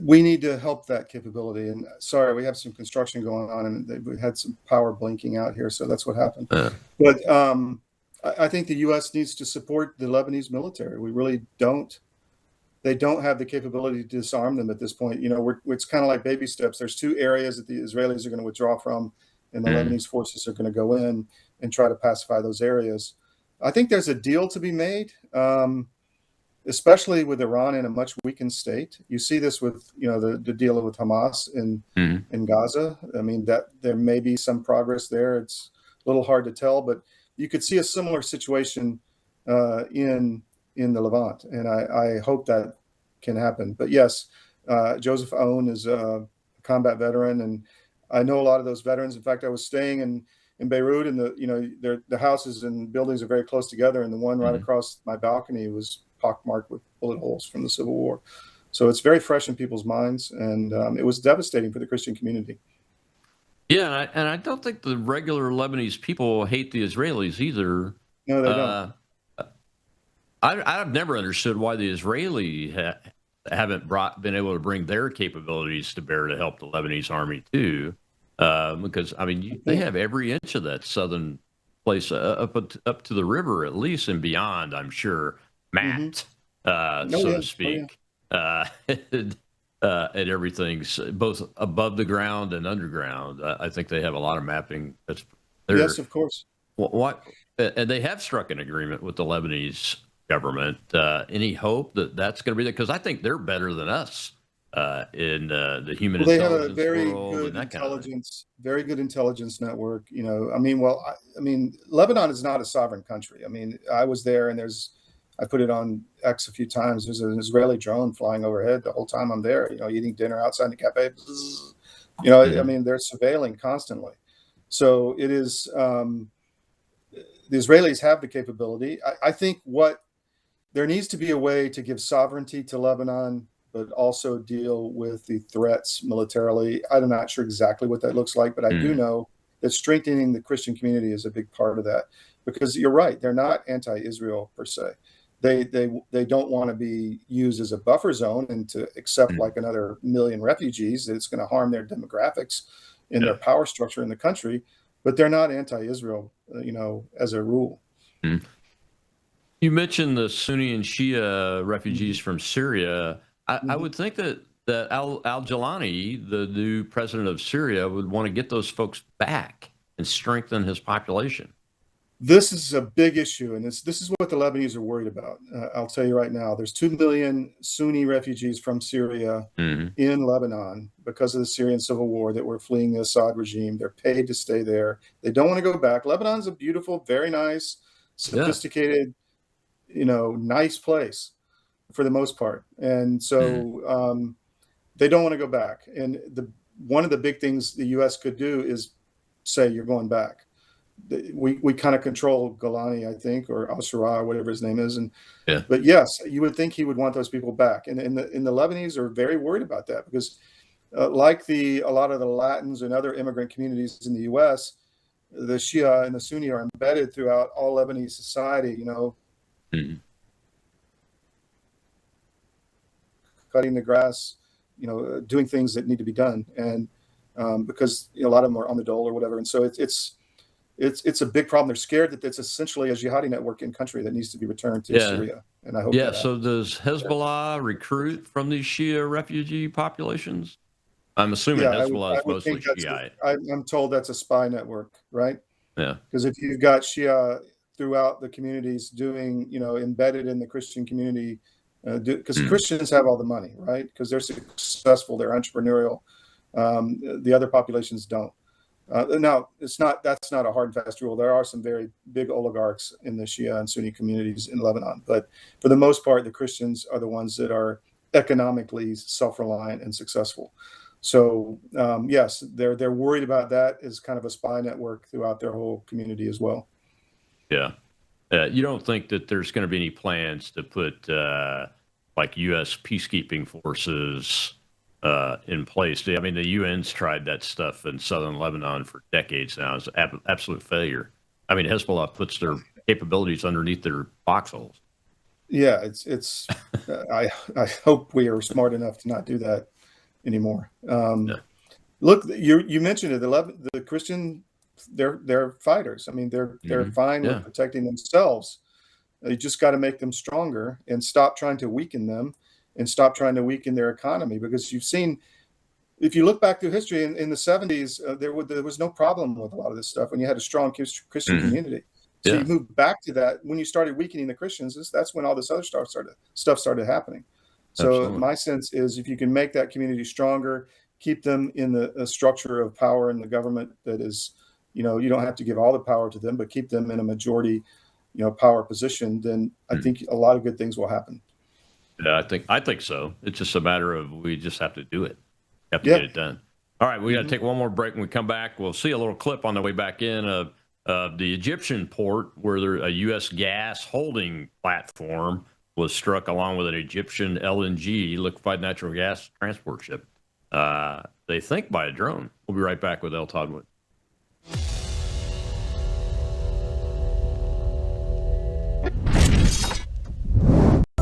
We need to help that capability. And sorry, we have some construction going on, and we had some power blinking out here, so that's what happened. But I think the U.S. needs to support the Lebanese military. We really don't. they don't have the capability to disarm them at this point. You know, it's kind of like baby steps. There's 2 areas that the Israelis are going to withdraw from, and the Lebanese forces are going to go in and try to pacify those areas. I think there's a deal to be made, especially with Iran in a much weakened state. You see this with, you know, the deal with Hamas in Gaza. I mean, that there may be some progress there. It's a little hard to tell, but you could see a similar situation in the Levant, and I hope that can happen. But yes, Joseph Aoun is a combat veteran, and I know a lot of those veterans. In fact, I was staying in Beirut, and the houses and buildings are very close together, and the one right across my balcony was pockmarked with bullet holes from the Civil War. So it's very fresh in people's minds, and it was devastating for the Christian community. Yeah, and I don't think the regular Lebanese people hate the Israelis either. No, they don't. I've never understood why the Israeli haven't been able to bring their capabilities to bear to help the Lebanese army too, because I mean they have every inch of that southern place up to the river at least and beyond. I'm sure mapped, so to speak, and everything's both above the ground and underground. I think they have a lot of mapping. Yes, of course. What and they have struck an agreement with the Lebanese government. Any hope that that's going to be there? Because I think they're better than us in the human they intelligence have a very world good and that intelligence, very good intelligence network. You know, I mean, Lebanon is not a sovereign country. I mean, I was there, and I put it on X a few times. There's an Israeli drone flying overhead the whole time I'm there. You know, eating dinner outside the cafe. You know, I mean, they're surveilling constantly. So it is. The Israelis have the capability. I think there needs to be a way to give sovereignty to Lebanon, but also deal with the threats militarily. I'm not sure exactly what that looks like, but I do know that strengthening the Christian community is a big part of that. Because you're right, they're not anti-Israel per se. They don't want to be used as a buffer zone and to accept like another million refugees. It's going to harm their demographics and their power structure in the country. But they're not anti-Israel, you know, as a rule. You mentioned the Sunni and Shia refugees from Syria. I would think that al-Jilani, the new president of Syria, would want to get those folks back and strengthen his population. This is a big issue, and this is what the Lebanese are worried about. I'll tell you right now, there's 2 million Sunni refugees from Syria in Lebanon because of the Syrian civil war that were fleeing the Assad regime. They're paid to stay there. They don't want to go back. Lebanon's a beautiful, very nice, sophisticated, you know, nice place for the most part. And so they don't want to go back. And one of the big things the U.S. could do is say, you're going back. We kind of control Golani, I think, or al-Shura, or whatever his name is. But yes, you would think he would want those people back. And the Lebanese are very worried about that because like a lot of the Latins and other immigrant communities in the U.S., the Shia and the Sunni are embedded throughout all Lebanese society, you know, cutting the grass, you know, doing things that need to be done. And because a lot of them are on the dole or whatever. And so it's a big problem. They're scared that it's essentially a jihadi network in country that needs to be returned to Syria. And I hope so does Hezbollah recruit from these Shia refugee populations? I'm assuming Hezbollah is mostly Shiite. I'm told that's a spy network, right? Yeah. Because if you've got Shia throughout the communities doing, you know, embedded in the Christian community, because Christians have all the money, right? Because they're successful, they're entrepreneurial. The other populations don't. Now, that's not a hard and fast rule. There are some very big oligarchs in the Shia and Sunni communities in Lebanon, but for the most part, the Christians are the ones that are economically self-reliant and successful. So yes, they're worried about that as kind of a spy network throughout their whole community as well. Yeah. You don't think that there's going to be any plans to put like U.S. peacekeeping forces in place? I mean, the UN's tried that stuff in southern Lebanon for decades now. It's an absolute failure. I mean, Hezbollah puts their capabilities underneath their foxholes. Yeah, it's. I hope we are smart enough to not do that anymore. Look, you mentioned it. The Christian, they're fighters. I mean, they're fine with protecting themselves. You just got to make them stronger and stop trying to weaken them. and stop trying to weaken their economy. Because you've seen, if you look back through history, in the 70s, there was no problem with a lot of this stuff when you had a strong Christian community. So you moved back to that when you started weakening the Christians. That's when all this other stuff started happening. So Absolutely. my sense is, if you can make that community stronger, keep them in the structure of power in the government that is, you don't have to give all the power to them, but keep them in a majority, power position, then I think a lot of good things will happen. Yeah, I think so. It's just a matter of, we just have to do it. Have to get it done. All right, we got to take one more break. When we come back, we'll see a little clip on the way back in of the Egyptian port where a U.S. gas holding platform was struck along with an Egyptian LNG, liquefied natural gas transport ship. They think by a drone. We'll be right back with L. Todd Wood.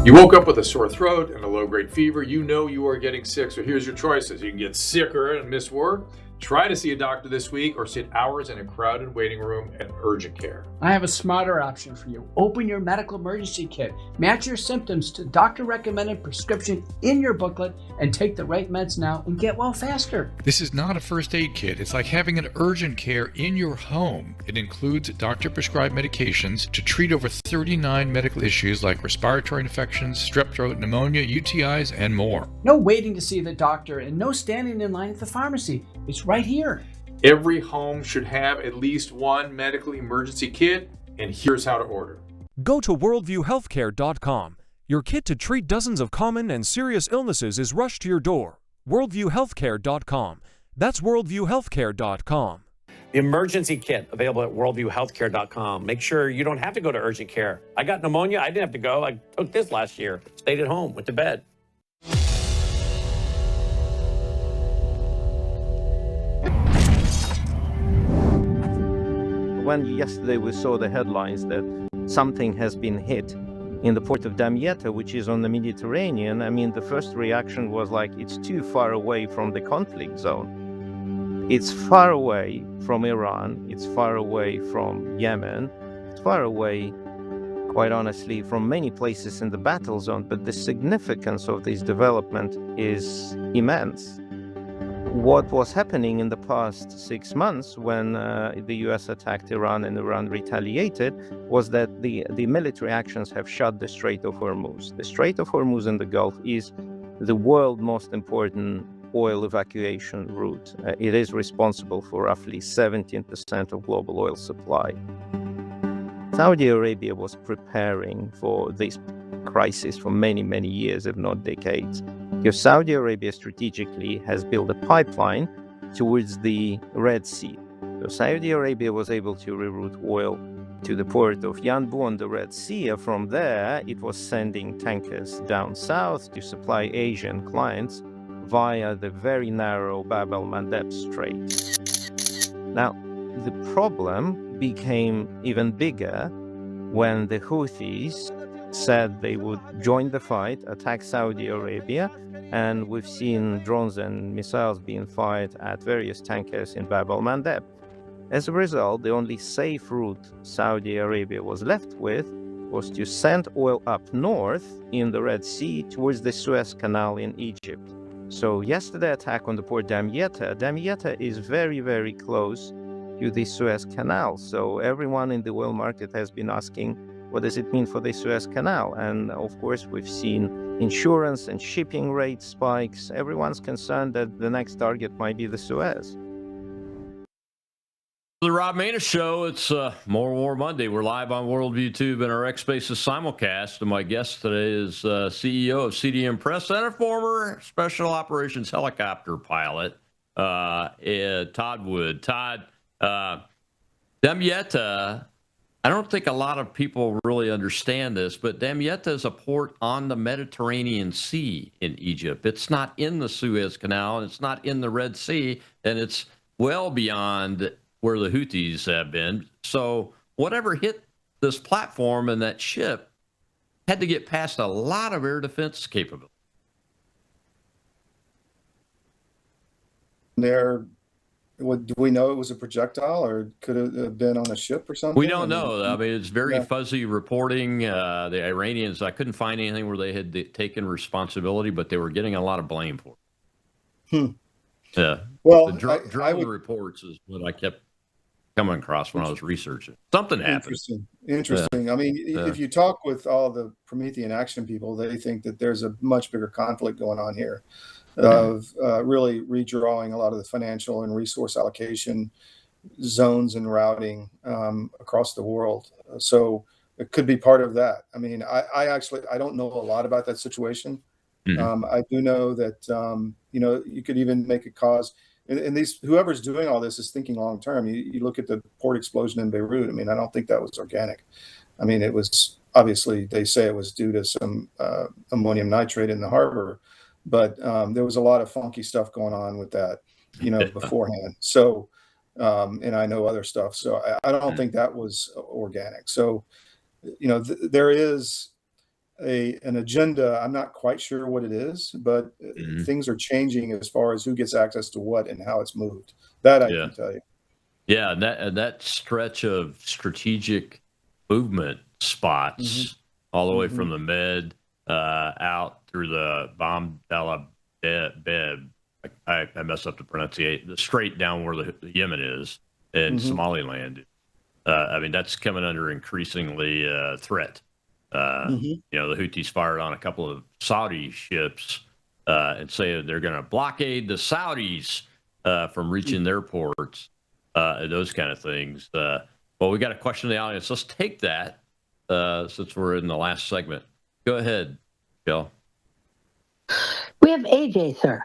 You woke up with a sore throat and a low-grade fever. You know you are getting sick, so here's your choices. You can get sicker and miss work, try to see a doctor this week, or sit hours in a crowded waiting room at urgent care. I have a smarter option for you. Open your medical emergency kit. Match your symptoms to doctor-recommended prescription in your booklet and take the right meds now and get well faster. This is not a first aid kit. It's like having an urgent care in your home. It includes doctor-prescribed medications to treat over 39 medical issues like respiratory infections, strep throat, pneumonia, UTIs, and more. No waiting to see the doctor and no standing in line at the pharmacy. It's right here. Every home should have at least one medical emergency kit, and here's how to order. Go to worldviewhealthcare.com. Your kit to treat dozens of common and serious illnesses is rushed to your door. worldviewhealthcare.com. That's worldviewhealthcare.com. The emergency kit available at worldviewhealthcare.com. Make sure you don't have to go to urgent care. I got pneumonia. I didn't have to go. I took this last year. Stayed at home, went to bed. When yesterday we saw the headlines that something has been hit in the port of Damietta, which is on the Mediterranean, I mean, the first reaction was like, it's too far away from the conflict zone. It's far away from Iran, it's far away from Yemen, it's far away, quite honestly, from many places in the battle zone, but the significance of this development is immense. What was happening in the past 6 months when the US attacked Iran and Iran retaliated was that the military actions have shut the Strait of Hormuz. The Strait of Hormuz in the Gulf is the world's most important oil evacuation route. It is responsible for roughly 17% of global oil supply. Saudi Arabia was preparing for this crisis for many, many years, if not decades. Because Saudi Arabia strategically has built a pipeline towards the Red Sea. So Saudi Arabia was able to reroute oil to the port of Yanbu on the Red Sea. From there, it was sending tankers down south to supply Asian clients via the very narrow Bab el-Mandeb Strait. Now, the problem became even bigger when the Houthis said they would join the fight, attack Saudi Arabia, and we've seen drones and missiles being fired at various tankers in Bab el-Mandeb. As a result, the only safe route Saudi Arabia was left with was to send oil up north in the Red Sea towards the Suez Canal in Egypt. So yesterday attack on the port Damietta is very, very close to the Suez Canal. So everyone in the oil market has been asking, what does it mean for the Suez Canal? And of course, we've seen insurance and shipping rate spikes. Everyone's concerned that the next target might be the Suez. The Rob Maness Show. It's More War Monday. We're live on Worldview Tube and our X Spaces simulcast. And my guest today is CEO of CDM Press and a former Special Operations helicopter pilot, Todd Wood. Todd, Damietta, I don't think a lot of people really understand this, but Damietta is a port on the Mediterranean Sea in Egypt. It's not in the Suez Canal, and it's not in the Red Sea, and it's well beyond where the Houthis have been. So whatever hit this platform and that ship had to get past a lot of air defense capability. They're do we know it was a projectile, or could it have been on a ship or something? We don't know. I mean, it's very fuzzy reporting. The Iranians, I couldn't find anything where they had taken responsibility, but they were getting a lot of blame for it. Yeah. Well, the drone reports is what I kept coming across when I was researching. Something happened. Interesting. I mean, if you talk with all the Promethean Action people, they think that there's a much bigger conflict going on here of really redrawing a lot of the financial and resource allocation zones and routing across the world. So it could be part of that. I mean, I don't know a lot about that situation. I do know that, you could even make a cause. And whoever's doing all this is thinking long term. You look at the port explosion in Beirut. I mean, I don't think that was organic. I mean, it was obviously, they say it was due to some ammonium nitrate in the harbor, but there was a lot of funky stuff going on with that, beforehand. So, and I know other stuff. So I don't think that was organic. So, there is an agenda. I'm not quite sure what it is, but things are changing as far as who gets access to what and how it's moved. That I can tell you. Yeah, and that stretch of strategic movement spots all the way from the Med out through the Bab el Beb. I messed up the pronunciation. The strait down where the Yemen is and Somaliland. I mean, that's coming under increasingly threat. The Houthis fired on a couple of Saudi ships and say they're going to blockade the Saudis from reaching their ports, those kind of things. Well, we got a question in the audience. Let's take that since we're in the last segment. Go ahead, Bill. We have AJ, sir.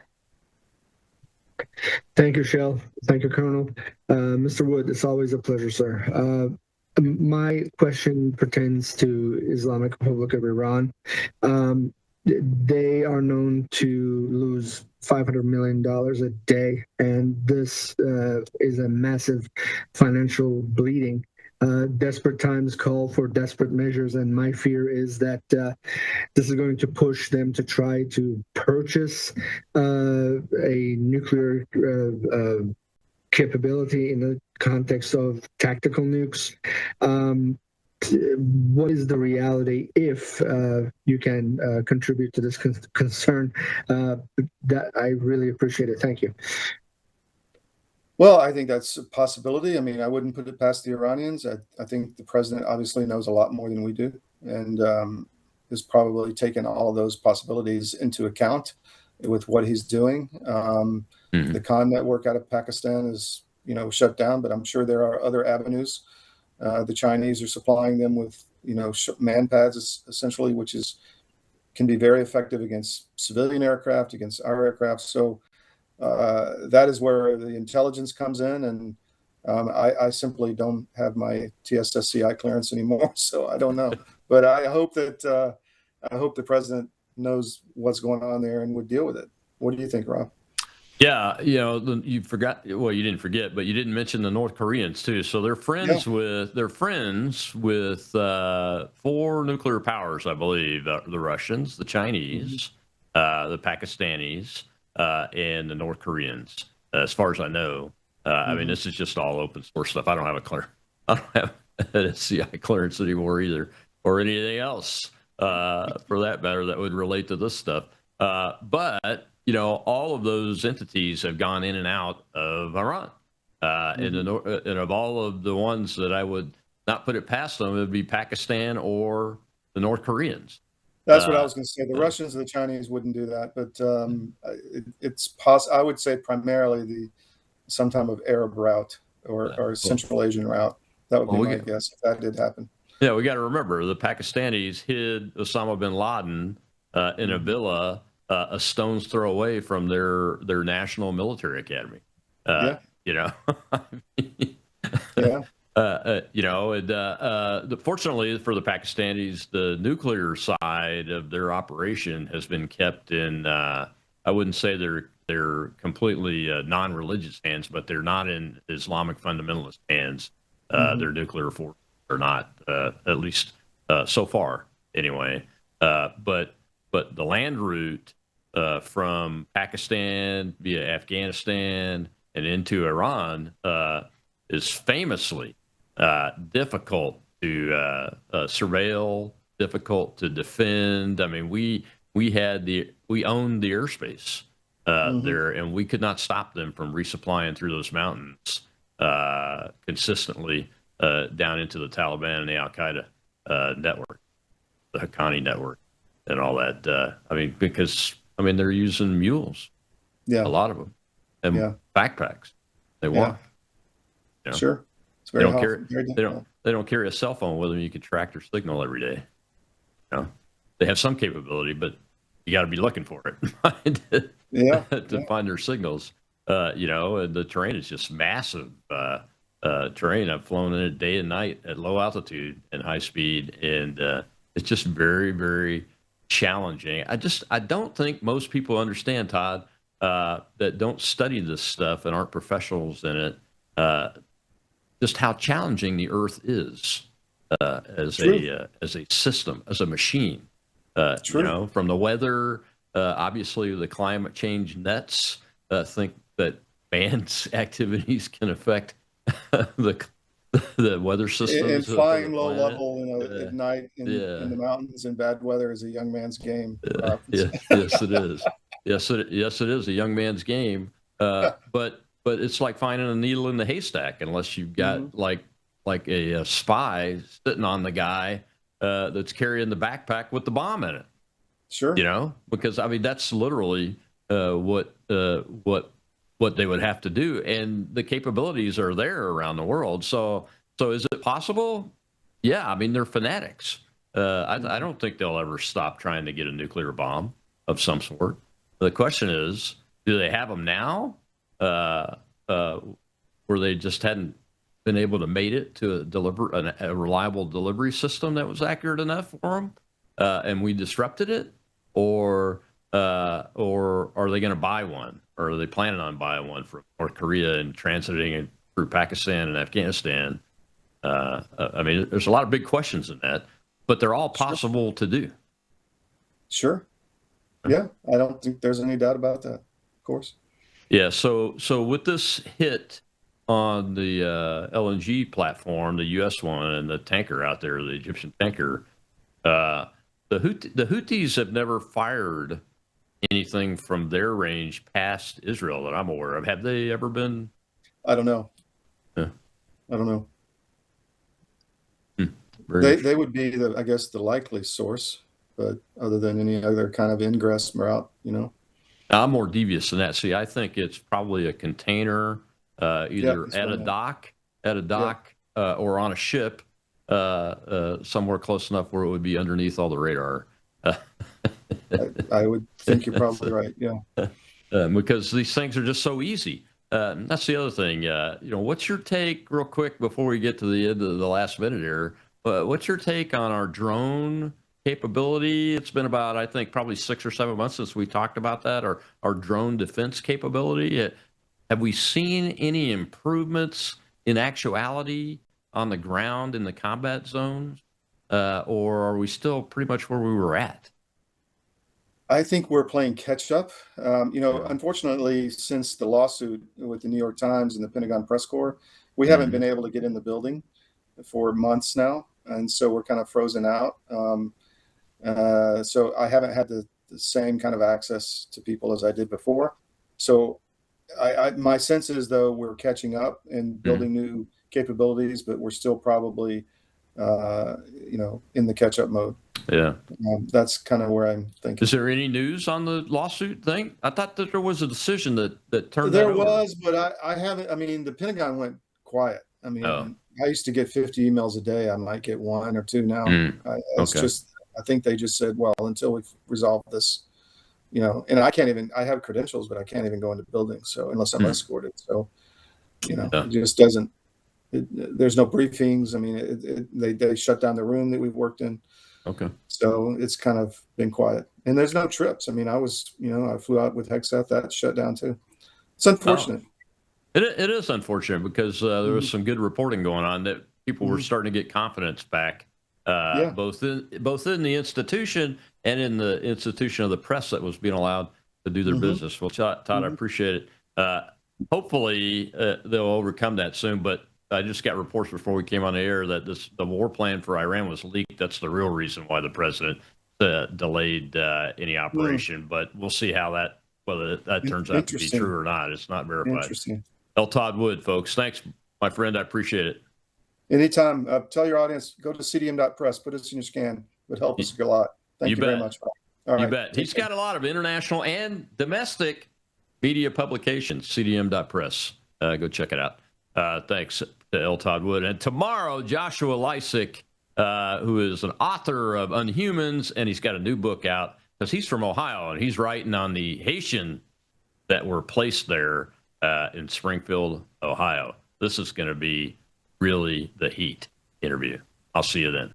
Thank you, Shell. Thank you, Colonel. Mr. Wood, it's always a pleasure, sir. My question pertains to Islamic Republic of Iran. They are known to lose $500 million a day, and this is a massive financial bleeding. Desperate times call for desperate measures, and my fear is that this is going to push them to try to purchase a nuclear capability in the context of tactical nukes. What is the reality if you can contribute to this concern? That I really appreciate it. Thank you. Well, I think that's a possibility. I mean, I wouldn't put it past the Iranians. I think the president obviously knows a lot more than we do, and has probably taken all of those possibilities into account with what he's doing. The Khan network out of Pakistan is, shut down, but I'm sure there are other avenues. The Chinese are supplying them with, man pads essentially, which can be very effective against civilian aircraft, against our aircraft. So that is where the intelligence comes in, and I simply don't have my TSSCI clearance anymore, so I don't know. But I hope that I hope the president knows what's going on there and would deal with it. What do you think, Rob? Yeah, you forgot. Well, you didn't forget, but you didn't mention the North Koreans too. So they're friends with 4 nuclear powers, I believe: the Russians, the Chinese, the Pakistanis, and the North Koreans. As far as I know, I mean, this is just all open source stuff. I don't have a CI clearance anymore either, or anything else for that matter that would relate to this stuff. But all of those entities have gone in and out of Iran, and of all of the ones that I would not put it past them, it would be Pakistan or the North Koreans. That's what I was going to say. The Russians and the Chinese wouldn't do that, but it's possible. I would say primarily some type of Arab route or Central Asian route. That would be my guess if that did happen. Yeah, we got to remember the Pakistanis hid Osama bin Laden in a villa a stone's throw away from their national military academy. Fortunately for the Pakistanis, the nuclear side of their operation has been kept in, I wouldn't say they're completely non-religious hands, but they're not in Islamic fundamentalist hands. Their nuclear forces are not, at least so far anyway. But the land route from Pakistan via Afghanistan and into Iran is famously difficult to surveil, difficult to defend. I mean, we owned the airspace there, and we could not stop them from resupplying through those mountains consistently down into the Taliban and the Al Qaeda network, the Haqqani network, and all that. I mean, because they're using mules, a lot of them, and backpacks. They walk. You know? Sure, it's they very don't helpful, carry. They don't carry a cell phone with them. You can track their signal every day. You know, they have some capability, but you got to be looking for it to find their signals. You know, and the terrain is just massive terrain. I've flown in it day and night at low altitude and high speed, and it's just very, very challenging. I don't think most people understand, Todd, that don't study this stuff and aren't professionals in it, just how challenging the Earth is as a system, as a machine. You know, from the weather, obviously the climate change nets think that man's activities can affect the weather systems. And flying low level, you know, at night in the mountains in bad weather is a young man's game. Yes, it is. Yes, it is a young man's game. But it's like finding a needle in the haystack unless you've got like a spy sitting on the guy that's carrying the backpack with the bomb in it. Sure. You know, because that's literally what they would have to do, and the capabilities are there around the world. So is it possible? Yeah, they're fanatics. I don't think they'll ever stop trying to get a nuclear bomb of some sort. The question is, do they have them now? Where they just hadn't been able to mate it to deliver a reliable delivery system that was accurate enough for them, and we disrupted it, or are they going to buy one, or are they planning on buying one from North Korea and transiting it through Pakistan and Afghanistan? There's a lot of big questions in that, but they're all possible to do. Sure. Yeah, I don't think there's any doubt about that. Of course. Yeah. So with this hit on the LNG platform, the U.S. one, and the tanker out there, the Egyptian tanker, the Houthis have never fired anything from their range past Israel that I'm aware of. Have they ever been? I don't know. Yeah. I don't know. They would be the likely source, but other than any other kind of ingress route, you know. I'm more devious than that. See, I think it's probably a container, either at a dock, or on a ship, somewhere close enough where it would be underneath all the radar. I would think you're probably right. Yeah. Because these things are just so easy. That's the other thing. What's your take, real quick, before we get to the end of the last minute here? What's your take on our drone capability? It's been about, I think, probably 6 or 7 months since we talked about that, or our drone defense capability. Have we seen any improvements in actuality on the ground in the combat zones, or are we still pretty much where we were at? I think we're playing catch up. Unfortunately, since the lawsuit with the New York Times and the Pentagon Press Corps, we haven't been able to get in the building for months now. And so we're kind of frozen out. So I haven't had the same kind of access to people as I did before. So my sense is, though, we're catching up and building new capabilities, but we're still probably, in the catch-up mode. Yeah. That's kind of where I'm thinking. Is there any news on the lawsuit thing? I thought that there was a decision that turned there that over. was, but I haven't. The Pentagon went quiet. I used to get 50 emails a day. I might get 1 or 2 now. I think they just said, well, until we've resolved this, and I can't even, I have credentials, but I can't even go into buildings. So unless I'm escorted. So, it just doesn't, there's no briefings. They shut down the room that we've worked in. Okay. So it's kind of been quiet, and there's no trips. I flew out with Hexeth, that shut down too. It's unfortunate. It is unfortunate because there was some good reporting going on that people were starting to get confidence back, both in the institution and in the institution of the press that was being allowed to do their business. Well, Todd, I appreciate it. hopefully they'll overcome that soon. But I just got reports before we came on the air that the war plan for Iran was leaked. That's the real reason why the president delayed any operation. But we'll see how whether that turns out to be true or not. It's not verified. Interesting. L. Todd Wood, folks. Thanks, my friend. I appreciate it. Anytime. Tell your audience, go to cdm.press, put us in your scan. It would help us a lot. Thank you very much. All right. You bet. He's got a lot of international and domestic media publications, cdm.press. Go check it out. Thanks to L. Todd Wood. And tomorrow, Joshua Lysick, who is an author of Unhumans, and he's got a new book out because he's from Ohio, and he's writing on the Haitian that were placed there in Springfield, Ohio. This is going to be really the heat interview. I'll see you then.